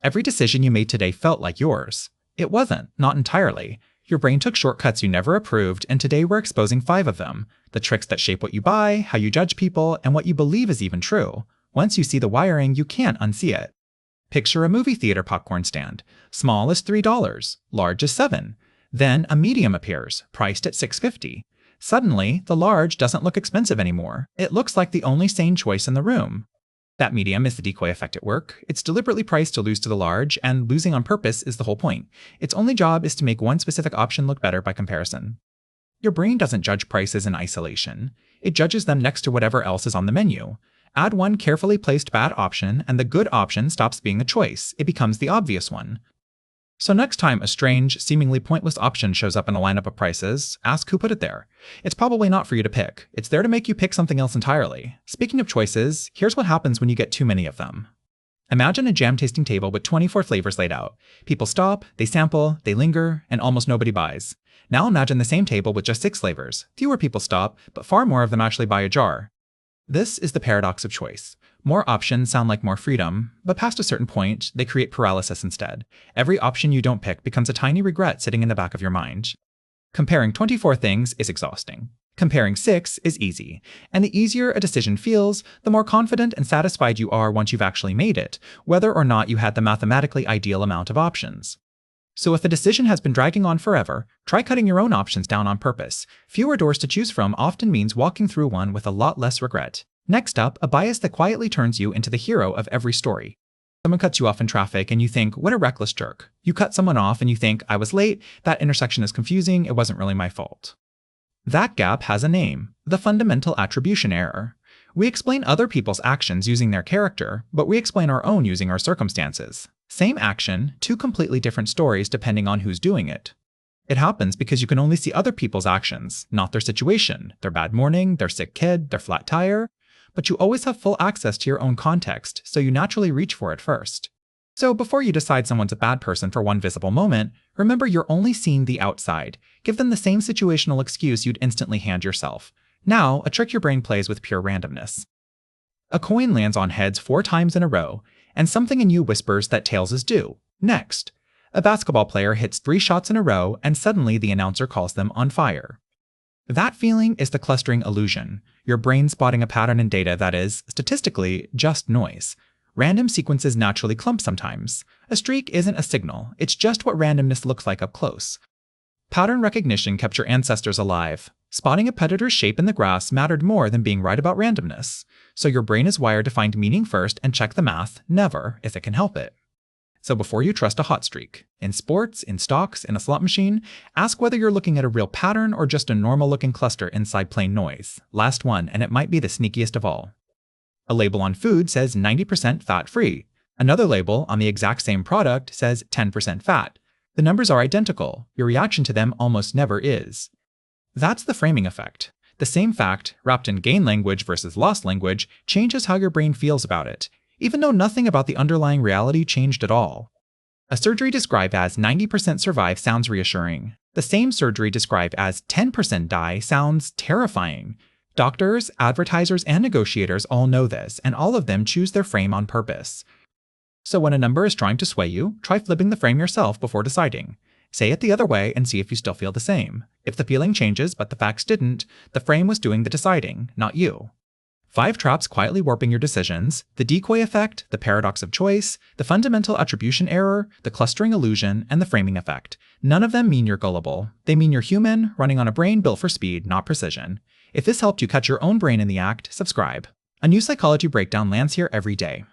Every decision you made today felt like yours. It wasn't, not entirely. Your brain took shortcuts you never approved, and today we're exposing 5 of them. The tricks that shape what you buy, how you judge people, and what you believe is even true. Once you see the wiring, you can't unsee it. Picture a movie theater popcorn stand. Small is $3, large is $7. Then a medium appears, priced at $6.50. Suddenly, the large doesn't look expensive anymore. It looks like the only sane choice in the room. That medium is the decoy effect at work. It's deliberately priced to lose to the large, and losing on purpose is the whole point. Its only job is to make one specific option look better by comparison. Your brain doesn't judge prices in isolation. It judges them next to whatever else is on the menu. Add one carefully placed bad option, and the good option stops being a choice. It becomes the obvious one. So next time a strange, seemingly pointless option shows up in a lineup of prices, ask who put it there. It's probably not for you to pick. It's there to make you pick something else entirely. Speaking of choices, here's what happens when you get too many of them. Imagine a jam tasting table with 24 flavors laid out. People stop, they sample, they linger, and almost nobody buys. Now imagine the same table with just 6 flavors. Fewer people stop, but far more of them actually buy a jar. This is the paradox of choice. More options sound like more freedom, but past a certain point, they create paralysis instead. Every option you don't pick becomes a tiny regret sitting in the back of your mind. Comparing 24 things is exhausting. Comparing 6 is easy. And the easier a decision feels, the more confident and satisfied you are once you've actually made it, whether or not you had the mathematically ideal amount of options. So if a decision has been dragging on forever, try cutting your own options down on purpose. Fewer doors to choose from often means walking through one with a lot less regret. Next up, a bias that quietly turns you into the hero of every story. Someone cuts you off in traffic and you think, what a reckless jerk. You cut someone off and you think, I was late, that intersection is confusing, it wasn't really my fault. That gap has a name, the Fundamental Attribution Error. We explain other people's actions using their character, but we explain our own using our circumstances. Same action, 2 completely different stories depending on who's doing it. It happens because you can only see other people's actions, not their situation, their bad morning, their sick kid, their flat tire. But you always have full access to your own context, so you naturally reach for it first. So before you decide someone's a bad person for one visible moment, remember you're only seeing the outside. Give them the same situational excuse you'd instantly hand yourself. Now, a trick your brain plays with pure randomness. A coin lands on heads 4 times in a row, and something in you whispers that tails is due. Next. A basketball player hits 3 shots in a row, and suddenly the announcer calls them on fire. That feeling is the clustering illusion, your brain spotting a pattern in data that is, statistically, just noise. Random sequences naturally clump sometimes. A streak isn't a signal, it's just what randomness looks like up close. Pattern recognition kept your ancestors alive. Spotting a predator's shape in the grass mattered more than being right about randomness. So your brain is wired to find meaning first and check the math, never, if it can help it. So before you trust a hot streak, in sports, in stocks, in a slot machine, ask whether you're looking at a real pattern or just a normal-looking cluster inside plain noise. Last one, and it might be the sneakiest of all. A label on food says 90% fat-free. Another label on the exact same product says 10% fat. The numbers are identical. Your reaction to them almost never is. That's the framing effect. The same fact, wrapped in gain language versus lost language, changes how your brain feels about it, even though nothing about the underlying reality changed at all. A surgery described as 90% survive sounds reassuring. The same surgery described as 10% die sounds terrifying. Doctors, advertisers, and negotiators all know this, and all of them choose their frame on purpose. So when a number is trying to sway you, try flipping the frame yourself before deciding. Say it the other way and see if you still feel the same. If the feeling changes but the facts didn't, the frame was doing the deciding, not you. 5 traps quietly warping your decisions: the decoy effect, the paradox of choice, the fundamental attribution error, the clustering illusion, and the framing effect. None of them mean you're gullible. They mean you're human, running on a brain built for speed, not precision. If this helped you catch your own brain in the act, subscribe. A new psychology breakdown lands here every day.